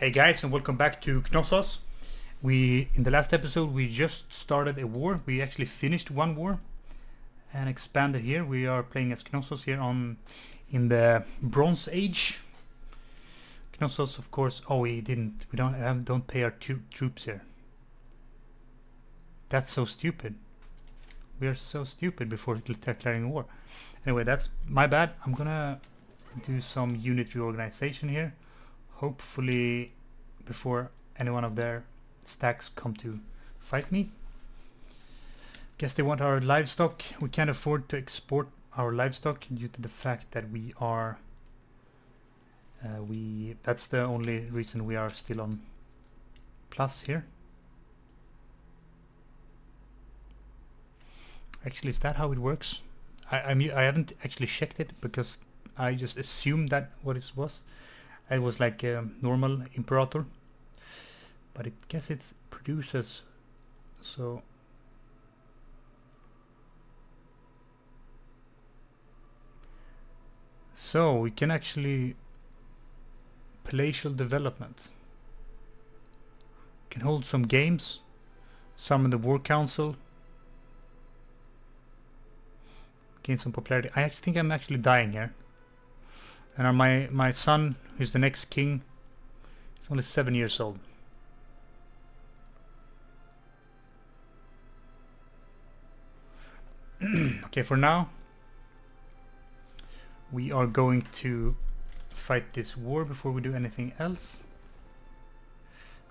Hey guys, and welcome back to Knossos. In the last episode we just started a war. We actually finished one war and expanded here. We are playing as Knossos here in the Bronze Age. Knossos, of course. Oh, we don't pay our troops here. That's so stupid. We are so stupid before declaring war. Anyway, that's my bad. I'm gonna do some unit reorganization here. Hopefully before any one of their stacks come to fight me. Guess they want our livestock. We can't afford to export our livestock due to the fact that we are that's the only reason we are still on plus here. Actually, is that how it works? I mean, I haven't actually checked it because I just assumed that what it was. It was like a normal Imperator, but I guess it produces, so we can actually palatial development. We can hold some games, summon the war council, gain some popularity. I actually think I'm actually dying here. And my son, who's the next king, is only 7 years old. Okay, for now we are going to fight this war before we do anything else.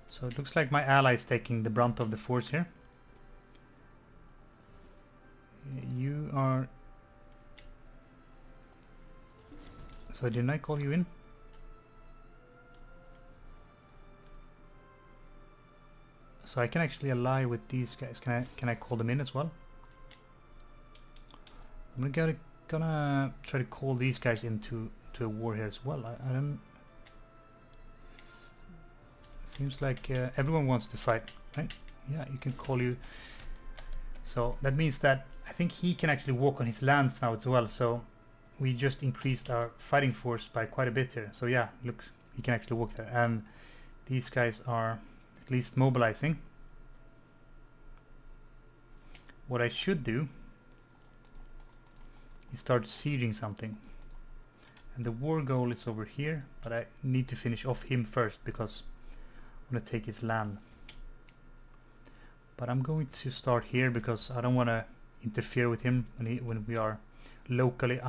So it looks like my ally is taking the brunt of the force here. You are... So didn't I call you in? So I can actually ally with these guys. Can I call them in as well? I'm gonna try to call these guys into a war here as well. I don't... Seems like everyone wants to fight, right? Yeah, you can call you. So that means that I think he can actually walk on his lands now as well. So we just increased our fighting force by quite a bit here. So yeah, looks, he can actually walk there. And these guys are at least mobilizing. What I should do is start sieging something. And the war goal is over here, but I need to finish off him first because I'm going to take his land. But I'm going to start here because I don't want to interfere with him when we are locally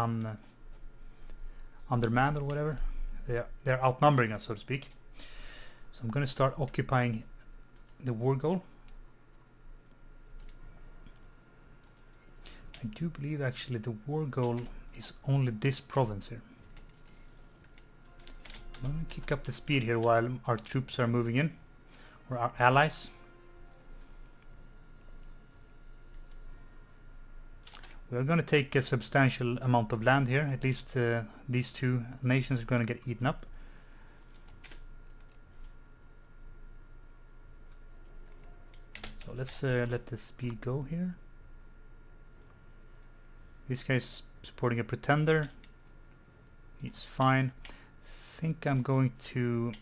undermanned or whatever. They're outnumbering us, so to speak. So I'm going to start occupying the war goal. I do believe actually the war goal is only this province here. I'm going to kick up the speed here while our troops are moving in, or our allies. We're going to take a substantial amount of land here. At least these two nations are going to get eaten up. So let's let the speed go here. This guy's supporting a pretender. He's fine. I think I'm going to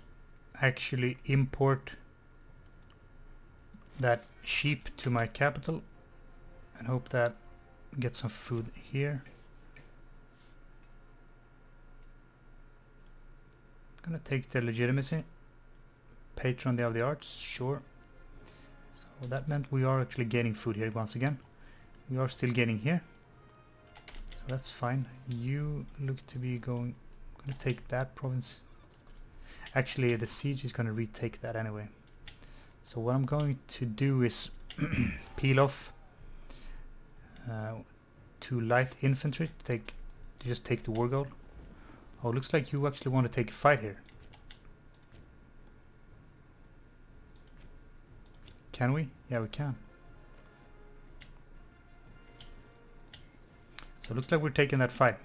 actually import that sheep to my capital and hope that get some food here. I'm gonna take the legitimacy. Patron of the arts, sure. So that meant we are actually getting food here once again. We are still getting here. So that's fine. You look to be going... I'm gonna take that province. Actually, the siege is gonna retake that anyway. So what I'm going to do is peel off 2 light infantry to just take the war goal. Oh, looks like you actually want to take a fight here. Can we? Yeah, we can. So it looks like we're taking that fight.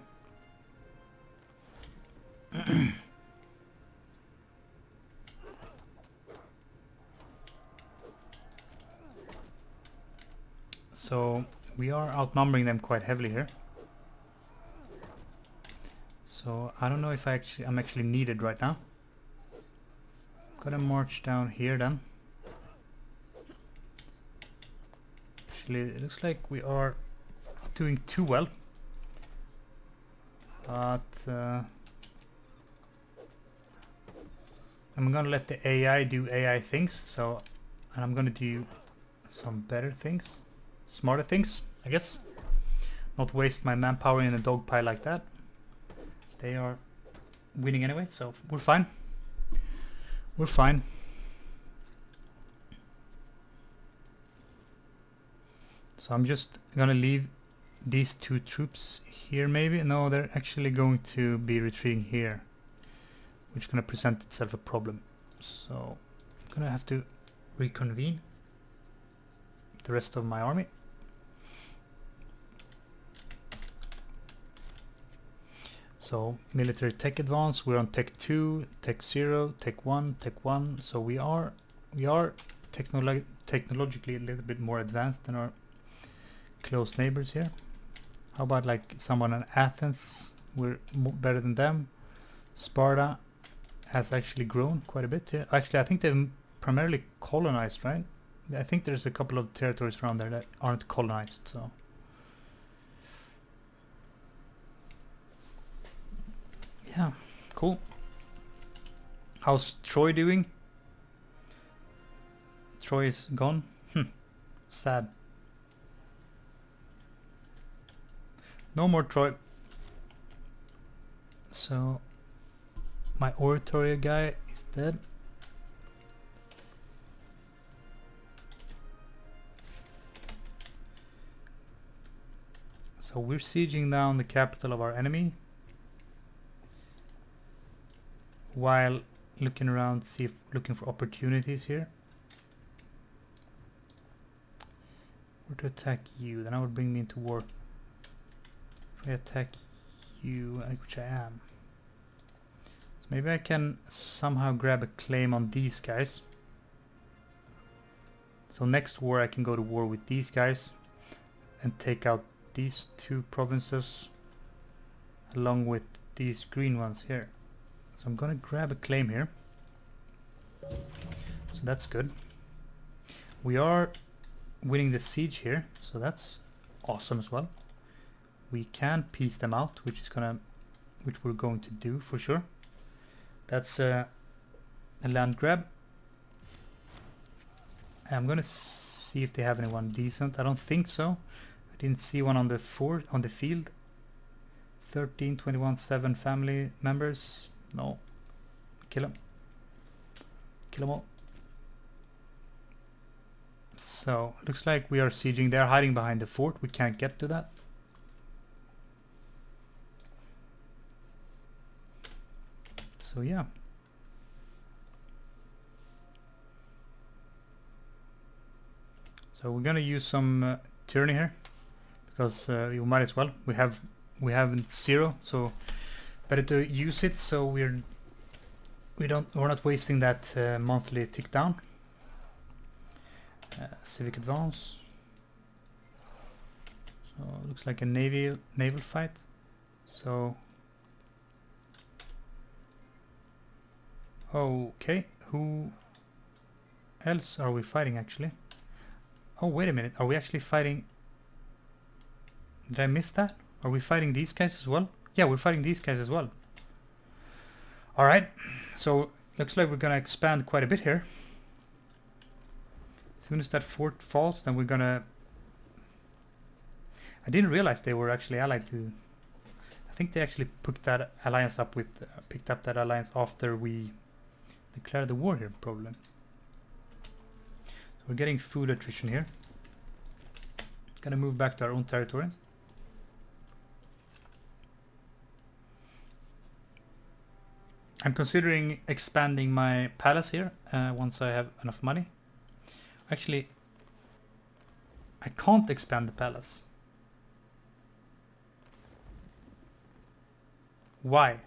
So we are outnumbering them quite heavily here. So I don't know if I'm actually needed right now. Gonna march down here then. Actually, it looks like we are not doing too well. But I'm gonna let the AI do AI things, and I'm gonna do some better things, smarter things, I guess. Not waste my manpower in a dog pile like that. They are winning anyway, so we're fine. We're fine. So I'm just gonna leave these two troops here maybe. No, they're actually going to be retreating here, which is gonna present itself a problem. So I'm gonna have to reconvene the rest of my army. So military tech advance, we're on tech 2, tech 0, tech 1, tech 1. So we are technologically a little bit more advanced than our close neighbors here. How about like someone in Athens? We're better than them. Sparta has actually grown quite a bit here. Actually, I think they've primarily colonized, right? I think there's a couple of territories around there that aren't colonized, so. Yeah, cool. How's Troy doing? Troy is gone. Sad. No more Troy. So my oratory guy is dead. So we're sieging down the capital of our enemy while looking around, looking for opportunities here. Where to attack you? Then I would bring me into war. If I attack you, which I am. So maybe I can somehow grab a claim on these guys. So next war I can go to war with these guys and take out these two provinces along with these green ones here. So I'm gonna grab a claim here. So that's good. We are winning the siege here, so that's awesome as well. We can piece them out, which we're going to do for sure. That's a land grab. I'm gonna see if they have anyone decent. I don't think so. I didn't see one on the field. 13, 21, 7 family members. No. Kill them. Kill them all. So, looks like we are sieging. They're hiding behind the fort. We can't get to that. So, yeah. So, we're gonna use some tyranny here. Because you might as well. We have 0, so better to use it, so we're not wasting that monthly tick down. Civic advance. So looks like a naval fight. So okay, who else are we fighting actually? Oh, wait a minute, are we actually fighting? Did I miss that? Are we fighting these guys as well? Yeah, we're fighting these guys as well. Alright, so looks like we're gonna expand quite a bit here. As soon as that fort falls, then we're gonna... I didn't realize they were actually allied to... I think they actually picked that alliance up with... picked up that alliance after we declared the war here, probably. So we're getting food attrition here. Gonna move back to our own territory. I'm considering expanding my palace here once I have enough money. Actually, I can't expand the palace. Why?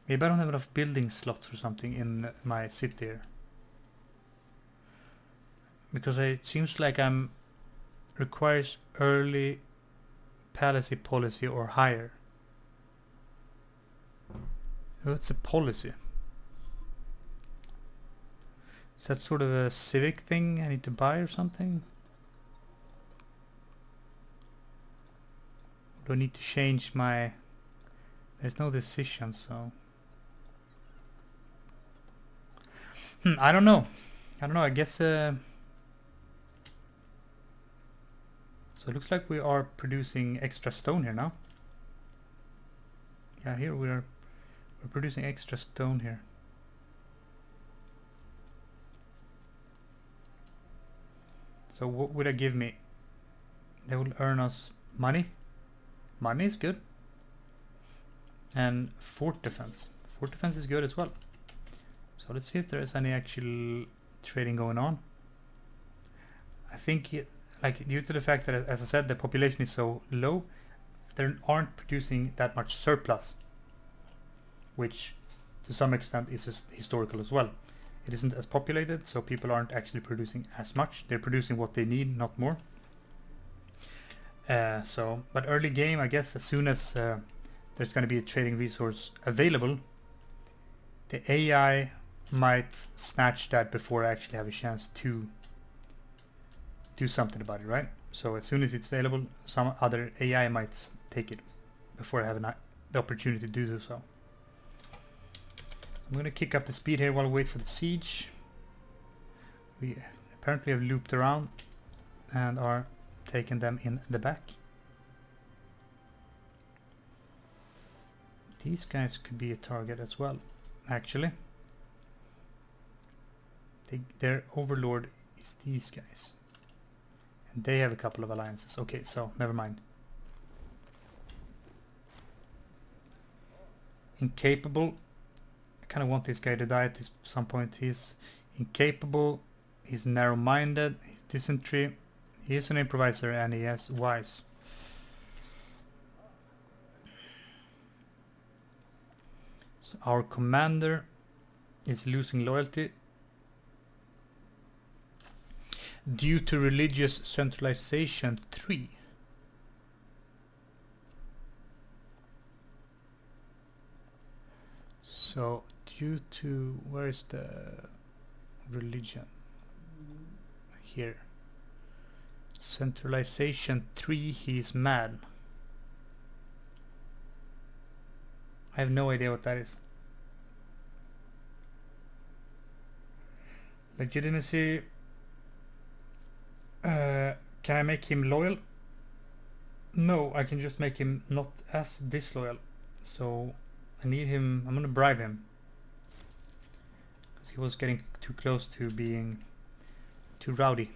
Maybe I don't have enough building slots or something in my city here. Because it seems like requires early palace policy or higher. Oh, it's a policy. Is that sort of a civic thing I need to buy or something? Do I need to change my... There's no decision, so... I don't know. I guess... So it looks like we are producing extra stone here now. Yeah, here we're producing extra stone here. So what would that give me? They will earn us money. Money is good. And fort defense. Fort defense is good as well. So let's see if there is any actual trading going on. I think, like, due to the fact that, as I said, the population is so low, they aren't producing that much surplus, which to some extent is historical as well. It isn't as populated, so people aren't actually producing as much. They're producing what they need, not more. But early game, I guess, as soon as there's going to be a trading resource available, the AI might snatch that before I actually have a chance to do something about it, right? So as soon as it's available, some other AI might take it before I have the opportunity to do so. I'm going to kick up the speed here while we wait for the siege. We apparently have looped around and are taking them in the back. These guys could be a target as well, actually. Their overlord is these guys. And they have a couple of alliances. Okay, so never mind. Incapable. I kind of want this guy to die at some point. He's incapable. He's narrow-minded. He's dysentery. He is an improviser and he is wise. So our commander is losing loyalty due to religious centralization 3. So due to, where is the religion? Here. Centralization 3, he's mad. I have no idea what that is. Legitimacy. Can I make him loyal? No, I can just make him not as disloyal. So I need him. I'm gonna bribe him because he was getting too close to being too rowdy.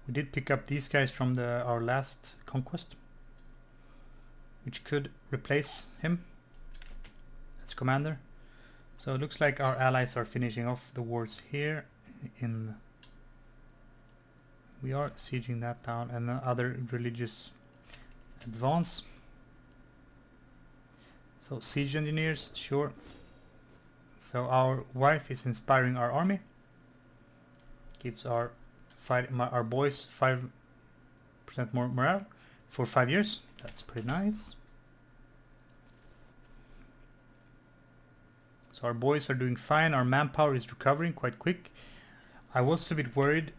We did pick up these guys from our last conquest, which could replace him as commander. So it looks like our allies are finishing off the wars here. We are sieging that down, and other religious advance. So siege engineers, sure. So our wife is inspiring our army. Gives our boys 5% more morale for 5 years. That's pretty nice. So our boys are doing fine. Our manpower is recovering quite quick. I was a bit worried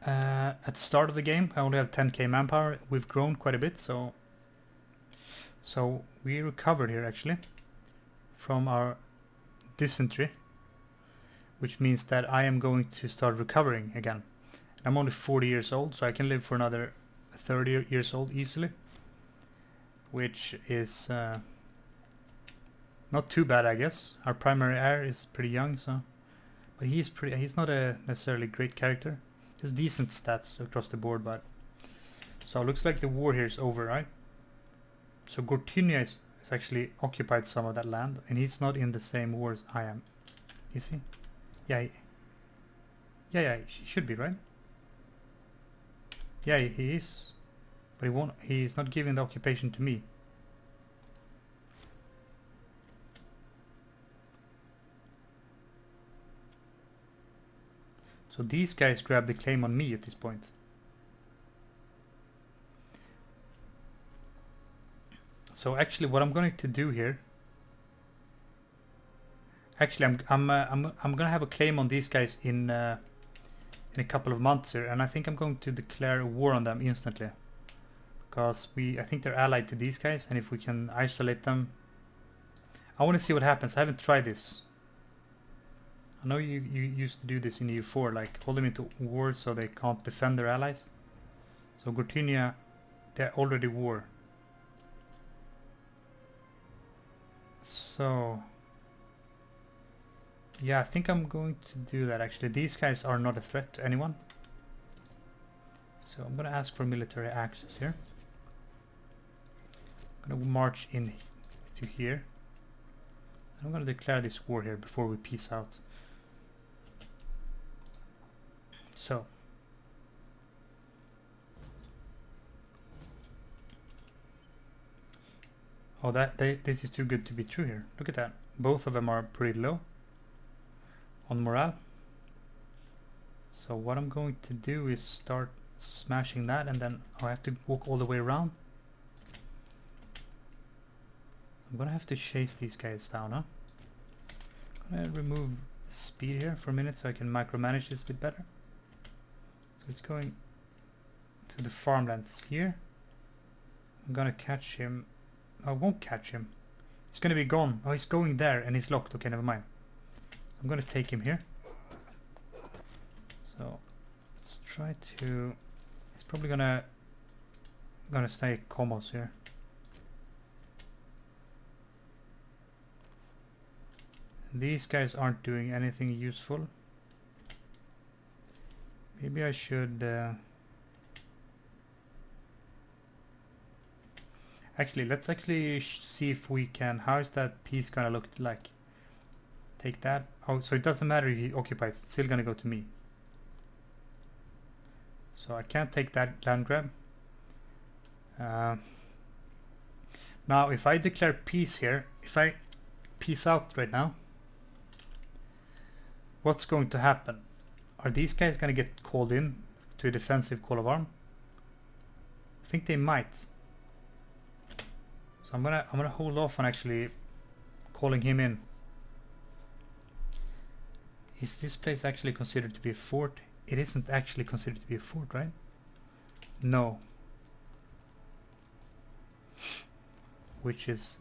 at the start of the game. I only have 10k manpower. We've grown quite a bit, so we recovered here actually from our dysentery, which means that I am going to start recovering again. I'm only 40 years old, so I can live for another 30 years old easily, which is not too bad, I guess. Our primary heir is pretty young, so, but he's not a necessarily great character. He has decent stats across the board, but so it looks like the war here is over, right? So Gortynia is actually occupied some of that land, and he's not in the same war as I am. Is he? Yeah, he should be, right? Yeah, he is, but he's not giving the occupation to me. So these guys grab the claim on me at this point. So actually what I'm going to do here, actually I'm gonna have a claim on these guys in a couple of months here, and I think I'm going to declare war on them instantly, because I think they're allied to these guys, and if we can isolate them, I want to see what happens. I haven't tried this. I know you used to do this in EU4, like hold them into war so they can't defend their allies. So Gortynia, they're already war. So yeah, I think I'm going to do that actually. These guys are not a threat to anyone. So I'm gonna ask for military access here. I'm gonna march in to here. I'm gonna declare this war here before we peace out. So oh, this is too good to be true here. Look at that. Both of them are pretty low on morale. So what I'm going to do is start smashing that, and then I have to walk all the way around. I'm gonna have to chase these guys down, huh? I'm gonna remove the speed here for a minute so I can micromanage this a bit better. So it's going to the farmlands here. I'm gonna catch him. I won't catch him. He's gonna be gone. Oh, he's going there and he's locked. Okay, never mind. I'm gonna take him here. So let's try to. He's probably gonna stay Knossos here. These guys aren't doing anything useful. Maybe I should actually, let's actually see if we can. How is that piece gonna look like? Take that. Oh, so it doesn't matter if he occupies, it's still gonna go to me. So I can't take that land grab. Now if I declare peace here, if I peace out right now, what's going to happen? Are these guys gonna get called in to a defensive call of arm? I think they might. So I'm gonna hold off on actually calling him in. Is this place actually considered to be a fort? It isn't actually considered to be a fort, right? No. Which is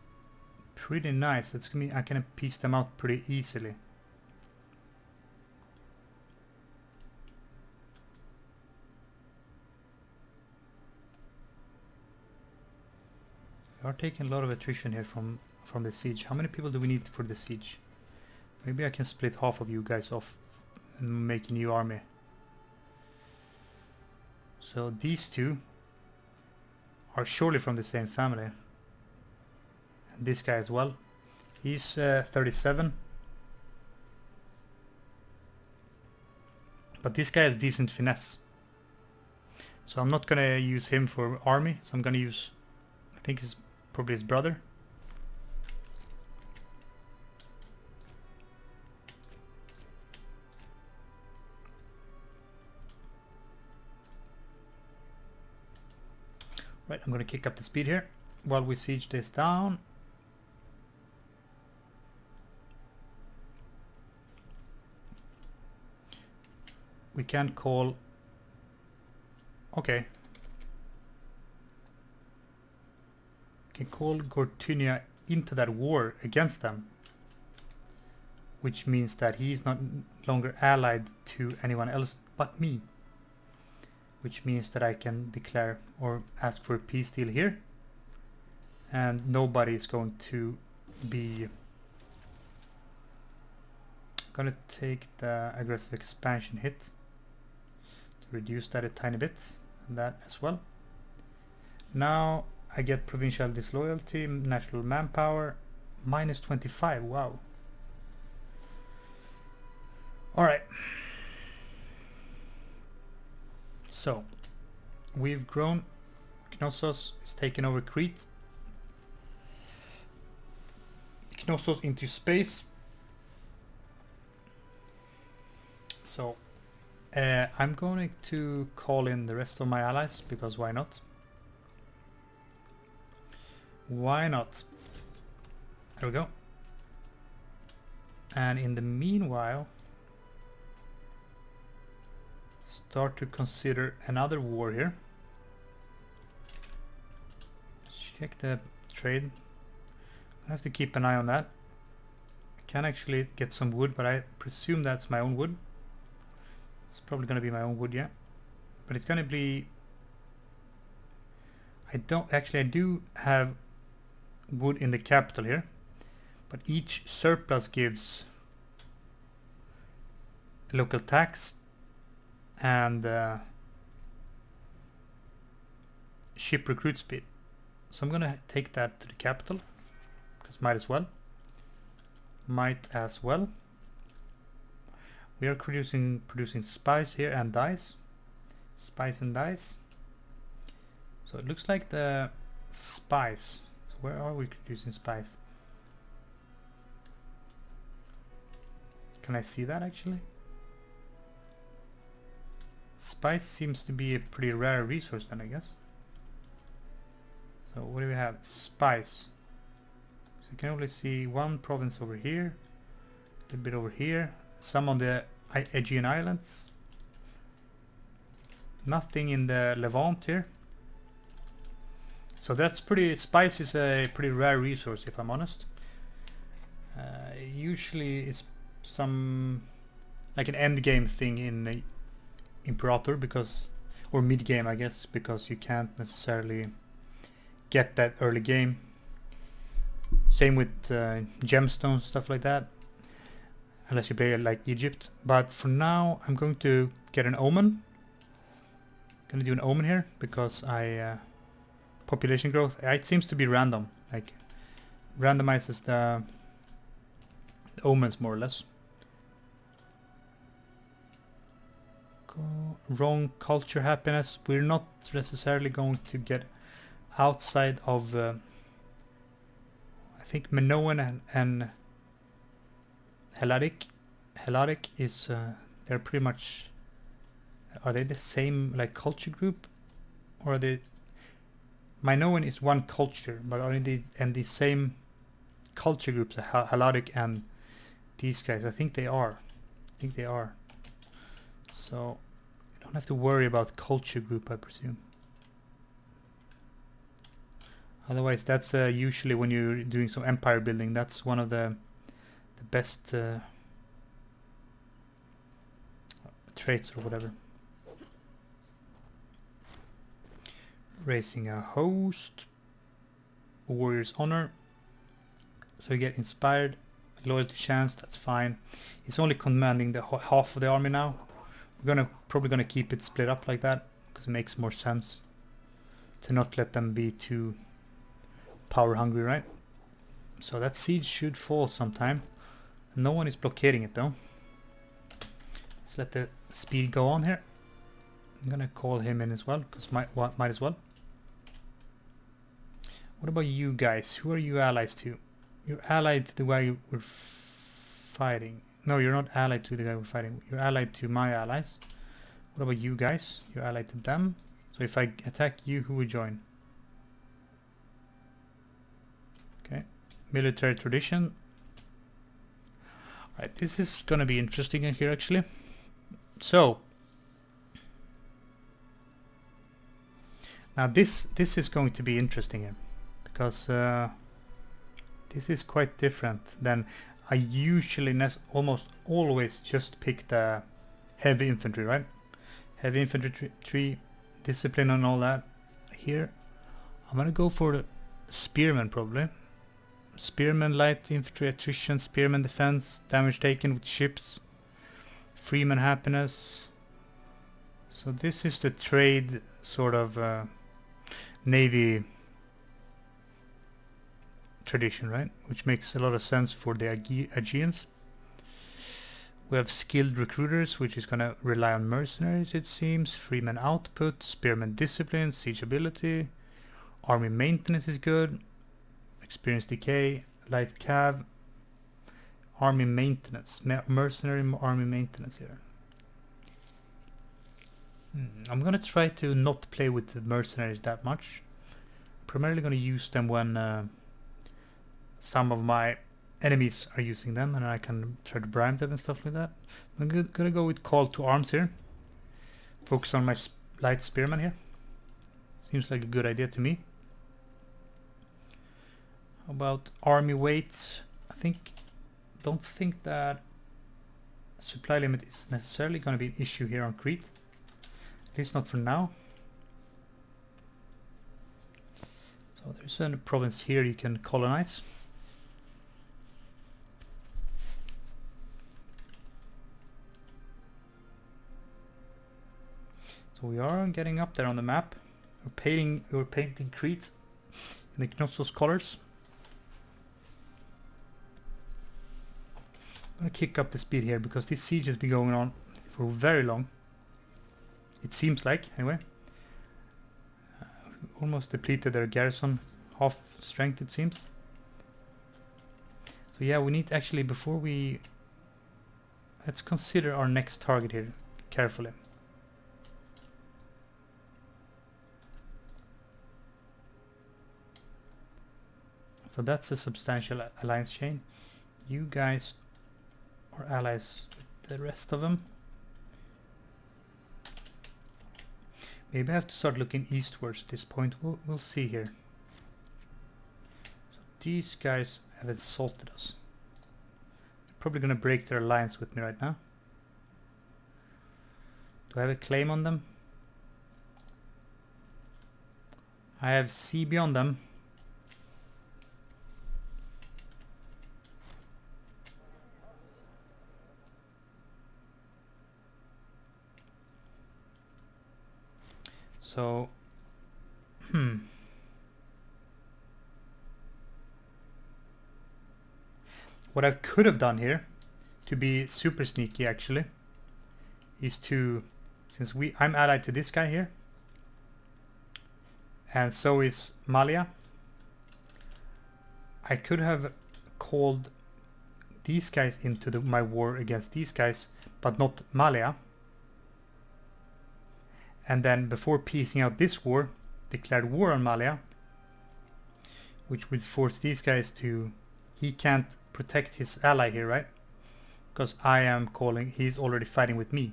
pretty nice. It's gonna be, I can piece them out pretty easily. We are taking a lot of attrition here from the siege. How many people do we need for the siege? Maybe I can split half of you guys off and make a new army. So these two are surely from the same family. And this guy as well. He's 37. But this guy has decent finesse. So I'm not gonna use him for army. So I'm gonna use, I think he's probably his brother. Right, I'm gonna kick up the speed here while we siege this down. We can call. Okay. Can call Gortynia into that war against them, which means that he is not longer allied to anyone else but me, which means that I can declare or ask for a peace deal here, and nobody is going to be. I'm gonna take the aggressive expansion hit to reduce that a tiny bit, and that as well. Now I get provincial disloyalty, national manpower, minus 25. Wow. Alright. So, we've grown. Knossos is taking over Crete. Knossos into space. So, I'm going to call in the rest of my allies, because why not? Why not? There we go. And in the meanwhile, start to consider another war here. Check the trade. I have to keep an eye on that. I can actually get some wood, but I presume that's my own wood. It's probably going to be my own wood, yeah. But it's going to be... I do have wood in the capital here. But each surplus gives local tax and ship recruit speed. So I'm gonna take that to the capital, because might as well. We are producing spice here and dyes. Spice and dyes. So it looks like the spice. So where are we producing spice? Can I see that actually? Spice seems to be a pretty rare resource then, I guess. So what do we have? Spice. So you can only see one province over here, a little bit over here, some on the Aegean Islands. Nothing in the Levant here. So that's pretty... Spice is a pretty rare resource, if I'm honest. Usually it's some... like an end game thing in Imperator, because... or mid game, I guess, because you can't necessarily get that early game. Same with gemstones, stuff like that, unless you play like Egypt. But for now I'm going to get an omen. I'm gonna do an omen here because I population growth, it seems to be random, like randomizes the omens more or less. Wrong culture happiness. We're not necessarily going to get outside of I think Minoan and Helladic. Helladic is they're pretty much, are they the same like culture group, or are they... Minoan is one culture, but are they and the same culture groups, Helladic and these guys? I think they are. So you don't have to worry about culture group, I presume. Otherwise, that's usually when you're doing some empire building, that's one of the best traits or whatever. Raising a host, warrior's honor, so you get inspired, loyalty chance, that's fine. He's only commanding the half of the army now. We're probably gonna keep it split up like that, because it makes more sense to not let them be too power hungry, right? So that siege should fall sometime. No one is blockading it though. Let's let the speed go on here. I'm gonna call him in as well, because might as well. What about you guys? Who are you allies to? You're allied to the guy we're fighting. No, you're not allied to the guy we're fighting. You're allied to my allies. What about you guys? You're allied to them. So if I attack you, who would join? Okay, military tradition. Alright, this is gonna be interesting in here actually. So now this is going to be interesting here, because this is quite different than I usually almost always just pick the heavy infantry, right? Heavy infantry tree, discipline and all that. Here I'm gonna go for the spearmen probably. Spearmen, light infantry, attrition, spearmen, defense, damage taken with ships, freeman happiness. So this is the trade sort of navy tradition, right? Which makes a lot of sense for the Aegeans. We have skilled recruiters, which is gonna rely on mercenaries, it seems. Freeman output, spearman discipline, siege ability, army maintenance is good. Experience decay, light cav, army maintenance, mercenary army maintenance here. I'm gonna try to not play with the mercenaries that much. primarily going to use them when some of my enemies are using them, and I can try to bribe them and stuff like that. I'm gonna go with Call to Arms here. Focus on my light spearman here. Seems like a good idea to me. How about army weight? Don't think that supply limit is necessarily going to be an issue here on Crete. At least not for now. So there's a province here you can colonize. So we are getting up there on the map. We're painting Crete in the Knossos colors. I'm gonna kick up the speed here because this siege has been going on for very long. It seems like, anyway. Almost depleted their garrison, half strength it seems. So yeah, we need actually, before we... Let's consider our next target here carefully. So that's a substantial alliance chain. You guys are allies with the rest of them. Maybe I have to start looking eastwards at this point. We'll see here. So these guys have insulted us. They're probably going to break their alliance with me right now. Do I have a claim on them? I have sea beyond them. So, what I could have done here, to be super sneaky actually, is to, since I'm allied to this guy here, and so is Malia, I could have called these guys into my war against these guys, but not Malia. And then before piecing out this war, declared war on Malia, which would force these guys to... He can't protect his ally here, right? Because I am calling... He's already fighting with me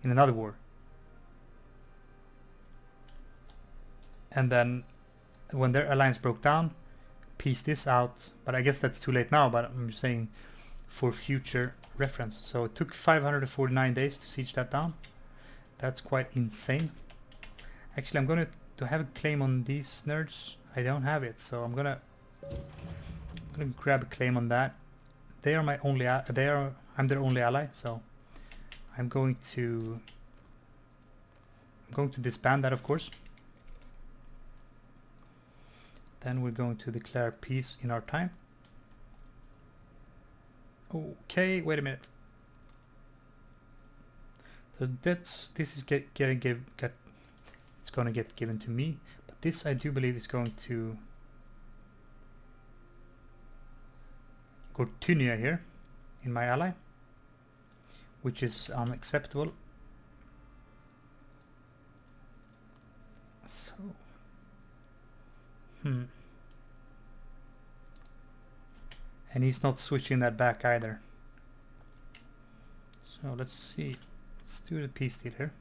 in another war. And then when their alliance broke down, piece this out. But I guess that's too late now, but I'm saying for future reference. So it took 549 days to siege that down. That's quite insane. Actually, I'm gonna have a claim on these nerds. I don't have it, so I'm gonna grab a claim on that. They are my only. I'm their only ally, so I'm going to disband that, of course. Then we're going to declare peace in our time. Okay, wait a minute. So this is it's gonna get given to me, but this I do believe is going to Gortynia here in my ally, which is unacceptable. So and he's not switching that back either. So let's see. Let's do the peace deal here.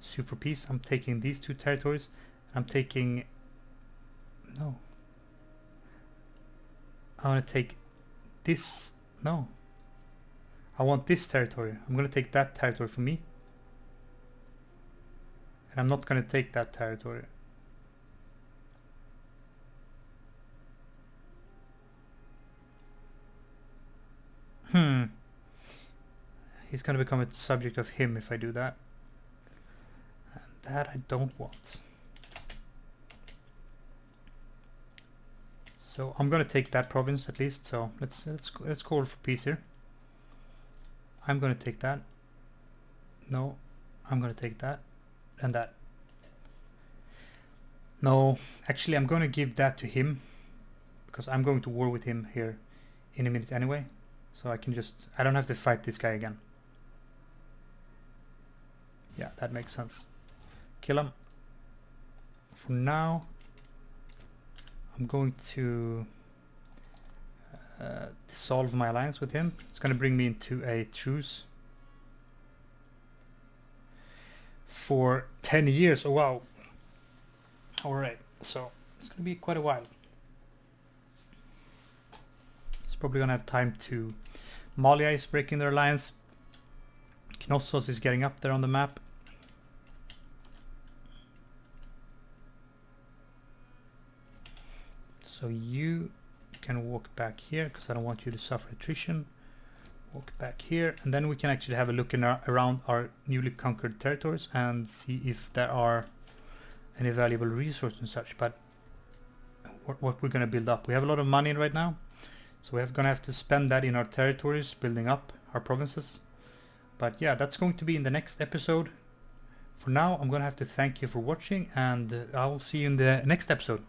Sue for peace. I'm taking these two territories. I'm taking... No. I want to take this... No. I want this territory. I'm going to take that territory for me. And I'm not going to take that territory. He's going to become a subject of him if I do that. And that I don't want. So I'm going to take that province at least. So let's call for peace here. I'm going to take that. No, I'm going to take that and that. No, actually I'm going to give that to him because I'm going to war with him here in a minute anyway. So I don't have to fight this guy again. Yeah, that makes sense. Kill him. For now, I'm going to dissolve my alliance with him. It's going to bring me into a truce for 10 years. Oh wow. Alright, so it's going to be quite a while. He's probably going to have time to... Malia is breaking their alliance. Knossos is getting up there on the map. So you can walk back here because I don't want you to suffer attrition. Walk back here, and then we can actually have a look in around our newly conquered territories and see if there are any valuable resources and such. But what we're going to build up, we have a lot of money right now, so we're going to have to spend that in our territories, building up our provinces. But yeah, that's going to be in the next episode. For now, I'm going to have to thank you for watching, and I will see you in the next episode.